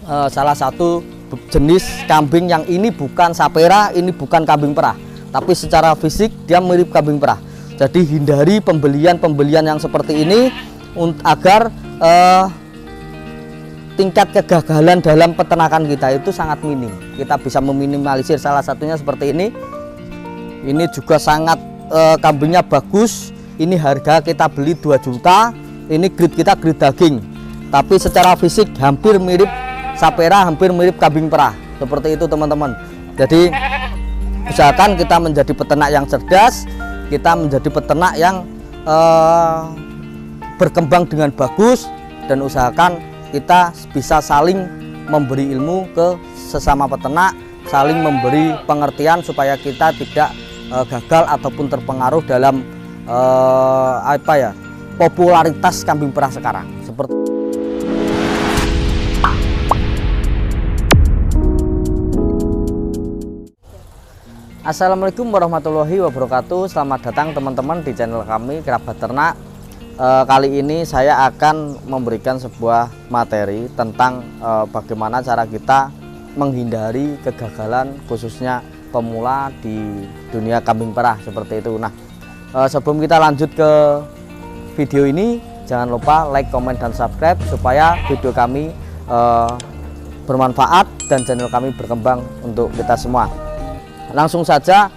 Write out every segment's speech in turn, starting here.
salah satu jenis kambing yang ini bukan sapera, ini bukan kambing perah, tapi secara fisik dia mirip kambing perah. Jadi hindari pembelian yang seperti ini agar tingkat kegagalan dalam peternakan kita itu sangat minim. Kita bisa meminimalisir, salah satunya seperti ini. Ini juga sangat kambingnya bagus. Ini harga kita beli 2 juta. Ini grade kita grade daging, tapi secara fisik hampir mirip sapera, hampir mirip kambing perah. Seperti itu teman-teman. Jadi usahakan kita menjadi peternak yang cerdas, kita menjadi peternak yang berkembang dengan bagus, dan usahakan kita bisa saling memberi ilmu ke sesama peternak, saling memberi pengertian supaya kita tidak gagal ataupun terpengaruh dalam popularitas kambing perah sekarang. Seperti Assalamualaikum warahmatullahi wabarakatuh. Selamat datang teman-teman di channel kami Kerabat Ternak. Kali ini saya akan memberikan sebuah materi tentang bagaimana cara kita menghindari kegagalan khususnya pemula di dunia kambing perah seperti itu. Nah, sebelum kita lanjut ke video ini, jangan lupa like, comment, dan subscribe supaya video kami bermanfaat dan channel kami berkembang untuk kita semua. Langsung saja,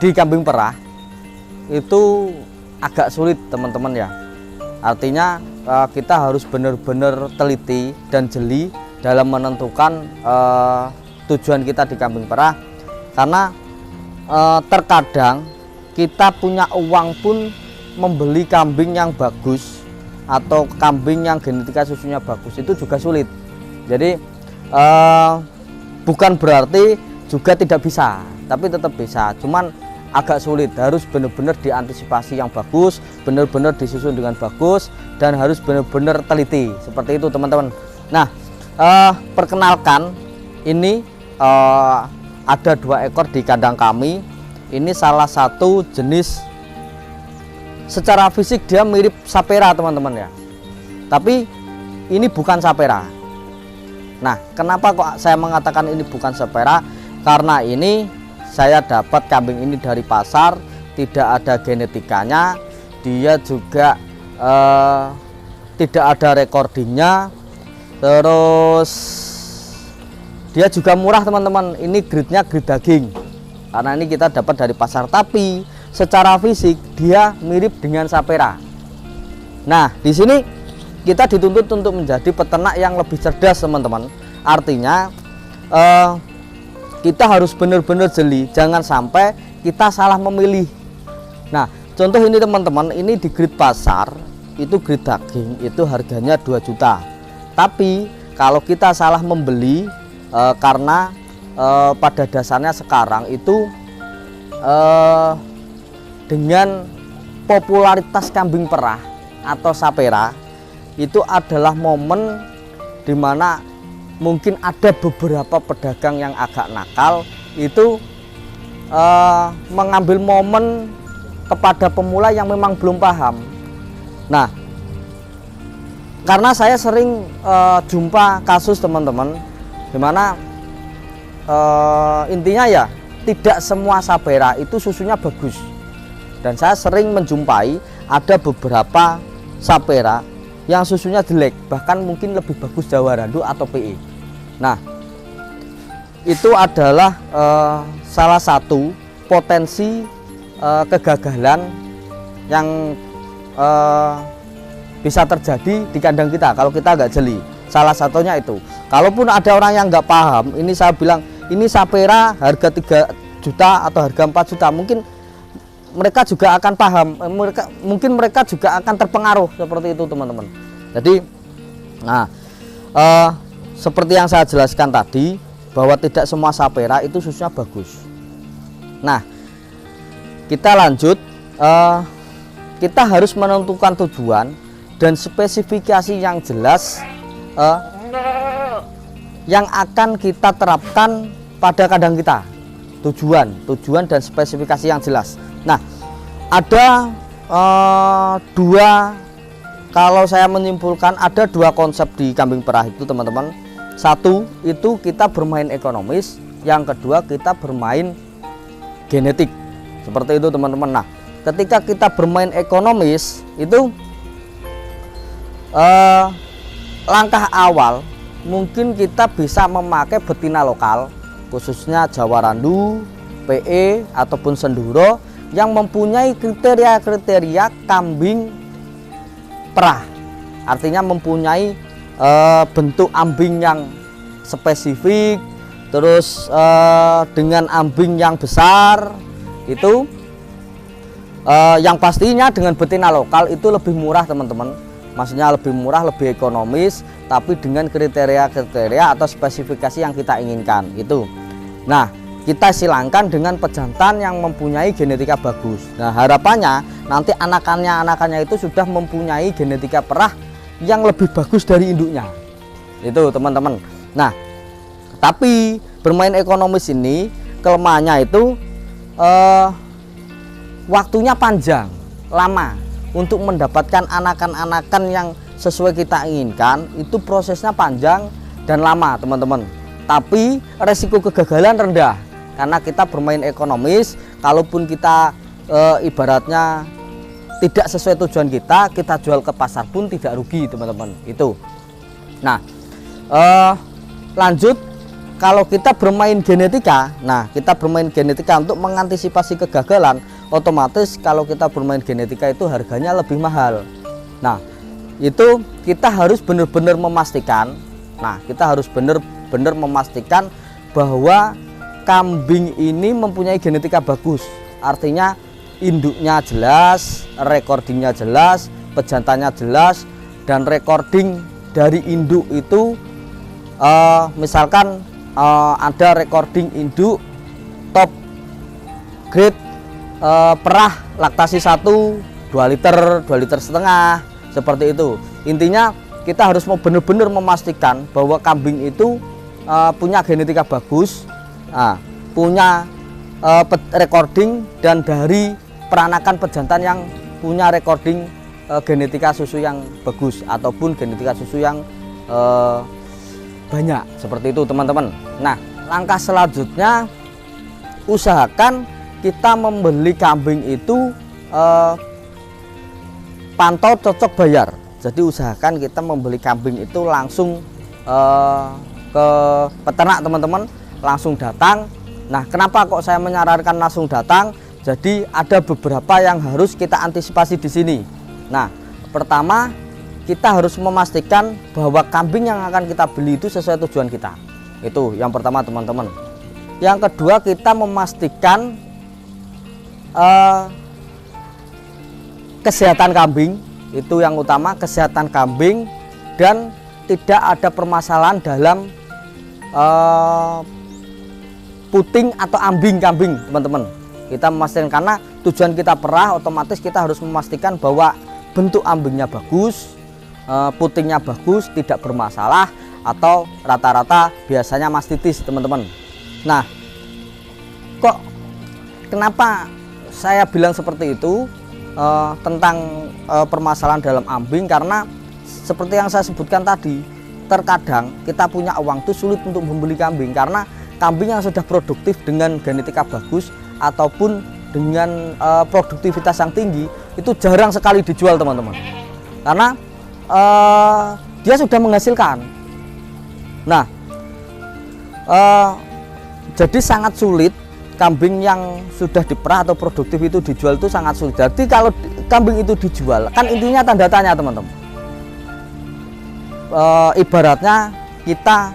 di kambing perah itu agak sulit teman-teman ya. Artinya kita harus benar-benar teliti dan jeli dalam menentukan tujuan kita di kambing perah, karena terkadang kita punya uang pun membeli kambing yang bagus atau kambing yang genetika susunya bagus itu juga sulit. Jadi bukan berarti juga tidak bisa, tapi tetap bisa, cuman agak sulit. Harus benar-benar diantisipasi yang bagus, benar-benar disusun dengan bagus, dan harus benar-benar teliti seperti itu teman-teman. Nah, perkenalkan, ini ada 2 ekor di kandang kami. Ini salah satu jenis, secara fisik dia mirip sapera teman-teman ya, tapi ini bukan sapera. Nah, kenapa kok saya mengatakan ini bukan sapera? Karena ini saya dapat kambing ini dari pasar, tidak ada genetikanya, dia juga tidak ada recordingnya, terus dia juga murah teman-teman. Ini grade-nya grade daging, karena ini kita dapat dari pasar, tapi secara fisik dia mirip dengan sapera. Nah, di sini kita dituntut untuk menjadi peternak yang lebih cerdas teman-teman. Artinya kita harus benar-benar jeli, jangan sampai kita salah memilih. Nah, contoh ini teman-teman, ini di grade pasar itu grade daging itu harganya 2 juta. Tapi kalau kita salah membeli karena pada dasarnya sekarang itu dengan popularitas kambing perah atau sapera itu adalah momen dimana mungkin ada beberapa pedagang yang agak nakal itu mengambil momen kepada pemula yang memang belum paham. Nah, karena saya sering jumpa kasus teman-teman dimana intinya ya tidak semua sapera itu susunya bagus, dan saya sering menjumpai ada beberapa sapera yang susunya jelek, bahkan mungkin lebih bagus Jawa Randu atau PE. Nah, itu adalah salah satu potensi kegagalan yang bisa terjadi di kandang kita kalau kita nggak jeli. Salah satunya itu. Kalaupun ada orang yang nggak paham, ini saya bilang ini sapera harga 3 juta atau harga 4 juta, mungkin mereka juga akan paham, mungkin mereka juga akan terpengaruh seperti itu teman-teman. Jadi, nah, seperti yang saya jelaskan tadi, bahwa tidak semua sapera itu susunya bagus. Nah, kita lanjut, kita harus menentukan tujuan dan spesifikasi yang jelas yang akan kita terapkan pada kandang kita. Tujuan dan spesifikasi yang jelas. Nah, ada 2 kalau saya menyimpulkan ada dua konsep di kambing perah itu teman-teman. Satu itu kita bermain ekonomis, yang kedua kita bermain genetik. Seperti itu teman-teman. Nah, ketika kita bermain ekonomis itu langkah awal mungkin kita bisa memakai betina lokal, khususnya Jawa Randu, PE ataupun Senduro yang mempunyai kriteria-kriteria kambing perah. Artinya mempunyai bentuk ambing yang spesifik, terus dengan ambing yang besar itu yang pastinya dengan betina lokal itu lebih murah teman-teman. Maksudnya lebih murah, lebih ekonomis, tapi dengan kriteria-kriteria atau spesifikasi yang kita inginkan itu. Nah, kita silangkan dengan pejantan yang mempunyai genetika bagus. Nah, harapannya nanti anakannya itu sudah mempunyai genetika perah yang lebih bagus dari induknya. Itu teman-teman. Nah, tapi bermain ekonomis ini kelemahannya itu waktunya panjang, lama untuk mendapatkan anakan-anakan yang sesuai kita inginkan. Itu prosesnya panjang dan lama teman-teman. Tapi resiko kegagalan rendah karena kita bermain ekonomis. Kalaupun kita ibaratnya tidak sesuai tujuan kita jual ke pasar pun tidak rugi teman-teman itu. Nah, lanjut, kalau kita bermain genetika, nah kita bermain genetika untuk mengantisipasi kegagalan, otomatis kalau kita bermain genetika itu harganya lebih mahal. Nah, itu kita harus benar-benar memastikan. Nah, kita harus benar-benar memastikan bahwa kambing ini mempunyai genetika bagus. Artinya induknya jelas, recordingnya jelas, pejantannya jelas, dan recording dari induk itu misalkan ada recording induk top grade perah laktasi 1 2 liter setengah, seperti itu. Intinya kita harus benar-benar memastikan bahwa kambing itu punya genetika bagus, punya recording, dan dari peranakan pejantan yang punya recording genetika susu yang bagus ataupun genetika susu yang banyak, seperti itu teman-teman. Nah, langkah selanjutnya usahakan kita membeli kambing itu pantau cocok bayar. Jadi usahakan kita membeli kambing itu langsung ke peternak teman-teman, langsung datang. Nah, kenapa kok saya menyarankan langsung datang? Jadi ada beberapa yang harus kita antisipasi di sini. Nah, pertama kita harus memastikan bahwa kambing yang akan kita beli itu sesuai tujuan kita. Itu yang pertama teman-teman. Yang kedua, kita memastikan kesehatan kambing. Itu yang utama, kesehatan kambing, dan tidak ada permasalahan dalam puting atau ambing kambing teman-teman. Kita memastikan, karena tujuan kita perah, otomatis kita harus memastikan bahwa bentuk ambingnya bagus, putingnya bagus, tidak bermasalah, atau rata-rata biasanya mastitis teman-teman. Nah, kok kenapa saya bilang seperti itu tentang permasalahan dalam ambing? Karena seperti yang saya sebutkan tadi, terkadang kita punya uang tuh sulit untuk membeli kambing, karena kambing yang sudah produktif dengan genetika bagus ataupun dengan produktivitas yang tinggi itu jarang sekali dijual teman-teman, karena dia sudah menghasilkan. Nah, jadi sangat sulit kambing yang sudah diperah atau produktif itu dijual, itu sangat sulit. Jadi kalau kambing itu dijual, kan intinya tanda tanya teman-teman. Ibaratnya kita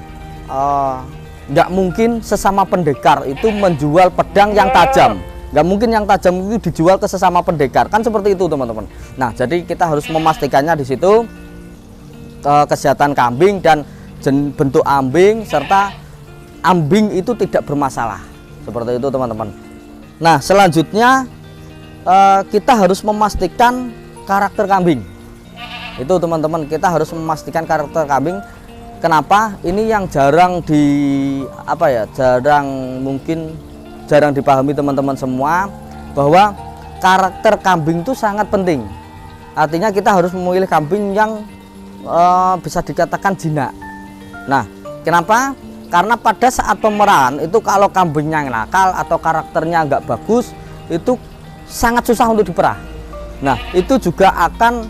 nggak mungkin sesama pendekar itu menjual pedang yang tajam, nggak mungkin yang tajam itu dijual ke sesama pendekar, kan seperti itu teman-teman. Nah, jadi kita harus memastikannya di situ kesehatan kambing dan bentuk ambing, serta ambing itu tidak bermasalah, seperti itu teman-teman. Nah, selanjutnya kita harus memastikan karakter kambing. Itu teman-teman, kita harus memastikan karakter kambing. Kenapa? Ini yang jarang jarang dipahami teman-teman semua, bahwa karakter kambing itu sangat penting. artinya kita harus memilih kambing yang bisa dikatakan jinak. Nah, kenapa? Karena pada saat pemerahan itu kalau kambingnya nakal atau karakternya nggak bagus, itu sangat susah untuk diperah. Nah, itu juga akan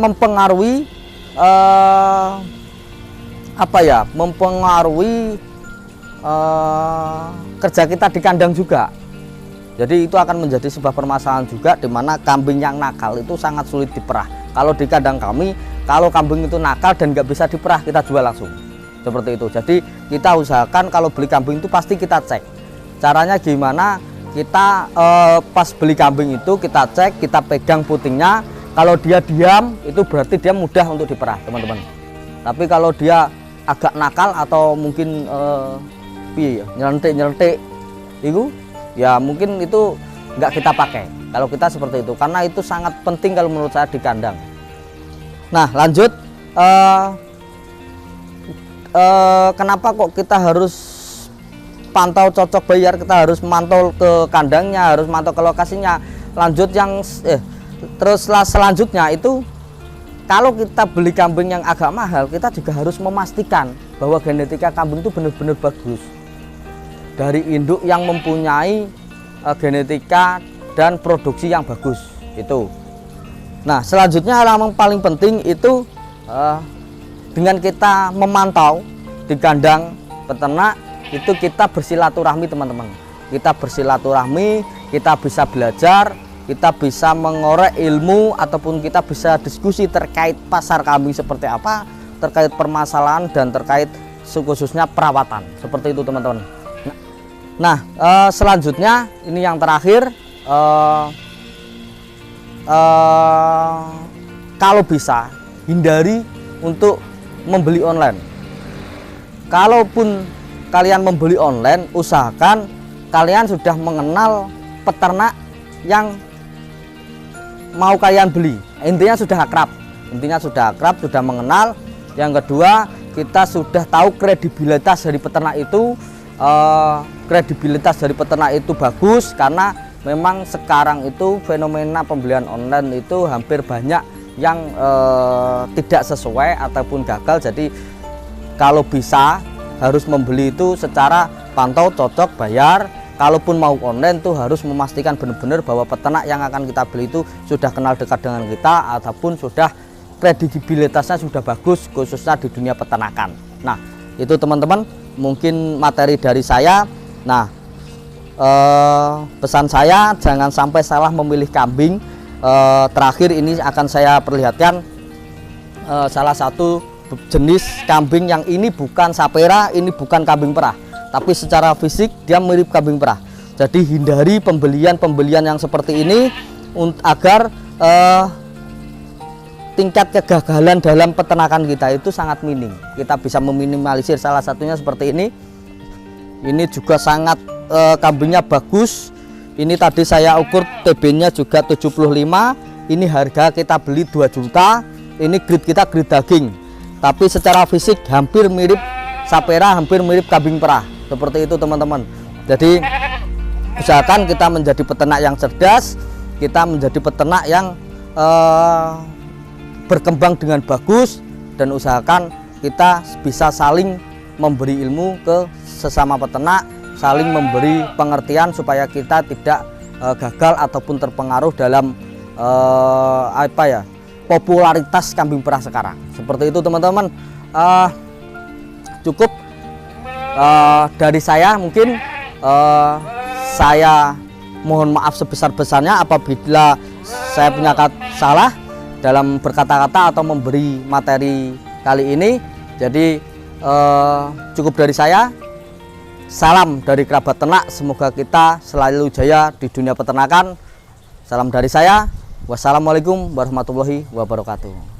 mempengaruhi mempengaruhi kerja kita di kandang juga. Jadi itu akan menjadi sebuah permasalahan juga, di mana kambing yang nakal itu sangat sulit diperah. Kalau di kandang kami, kalau kambing itu nakal dan nggak bisa diperah, kita jual langsung. Seperti itu. Jadi kita usahakan kalau beli kambing itu pasti kita cek. Caranya gimana? Kita pas beli kambing itu kita cek, kita pegang putingnya. Kalau dia diam, itu berarti dia mudah untuk diperah, teman-teman. Tapi kalau dia agak nakal atau mungkin nyelentik itu, ya mungkin itu nggak kita pakai kalau kita seperti itu, karena itu sangat penting kalau menurut saya di kandang. Nah, lanjut, kenapa kok kita harus pantau cocok bayar, kita harus mantau ke kandangnya, harus mantau ke lokasinya. Lanjut yang terus selanjutnya itu, kalau kita beli kambing yang agak mahal, kita juga harus memastikan bahwa genetika kambing itu benar-benar bagus dari induk yang mempunyai genetika dan produksi yang bagus itu. Nah, selanjutnya yang paling penting itu dengan kita memantau di kandang peternak itu, kita bersilaturahmi, teman-teman. Kita bersilaturahmi, kita bisa belajar, kita bisa mengorek ilmu, ataupun kita bisa diskusi terkait pasar kambing seperti apa, terkait permasalahan dan terkait khususnya perawatan. Seperti itu, teman-teman. Nah, selanjutnya ini yang terakhir, kalau bisa hindari untuk membeli online. Kalaupun kalian membeli online, usahakan kalian sudah mengenal peternak yang mau kalian beli. Intinya sudah akrab, sudah mengenal. Yang kedua, kita sudah tahu kredibilitas dari peternak itu. Kredibilitas dari peternak itu bagus, karena memang sekarang itu fenomena pembelian online itu hampir banyak yang tidak sesuai ataupun gagal. Jadi kalau bisa harus membeli itu secara pantau, cocok, bayar. Kalaupun mau online tuh harus memastikan benar-benar bahwa peternak yang akan kita beli itu sudah kenal dekat dengan kita, ataupun sudah kredibilitasnya sudah bagus, khususnya di dunia peternakan. Nah, itu teman-teman mungkin materi dari saya. Nah, pesan saya jangan sampai salah memilih kambing. Terakhir ini akan saya perlihatkan salah satu jenis kambing yang ini bukan sapera, ini bukan kambing perah, tapi secara fisik dia mirip kambing perah. Jadi hindari pembelian yang seperti ini agar tingkat kegagalan dalam peternakan kita itu sangat minim. Kita bisa meminimalisir, salah satunya seperti ini. Ini juga sangat kambingnya bagus. Ini tadi saya ukur TB-nya juga 75. Ini harga kita beli 2 juta. Ini grade kita grade daging. Tapi secara fisik hampir mirip sapera, hampir mirip kambing perah. Seperti itu, teman-teman. Jadi usahakan kita menjadi peternak yang cerdas, kita menjadi peternak yang berkembang dengan bagus, dan usahakan kita bisa saling memberi ilmu ke sesama peternak, saling memberi pengertian supaya kita tidak gagal ataupun terpengaruh dalam popularitas kambing perah sekarang. Seperti itu, teman-teman. Cukup dari saya. Mungkin saya mohon maaf sebesar-besarnya apabila saya punya salah dalam berkata-kata atau memberi materi kali ini. Jadi cukup dari saya. Salam dari kerabat ternak, semoga kita selalu jaya di dunia peternakan. Salam dari saya. Wassalamualaikum warahmatullahi wabarakatuh.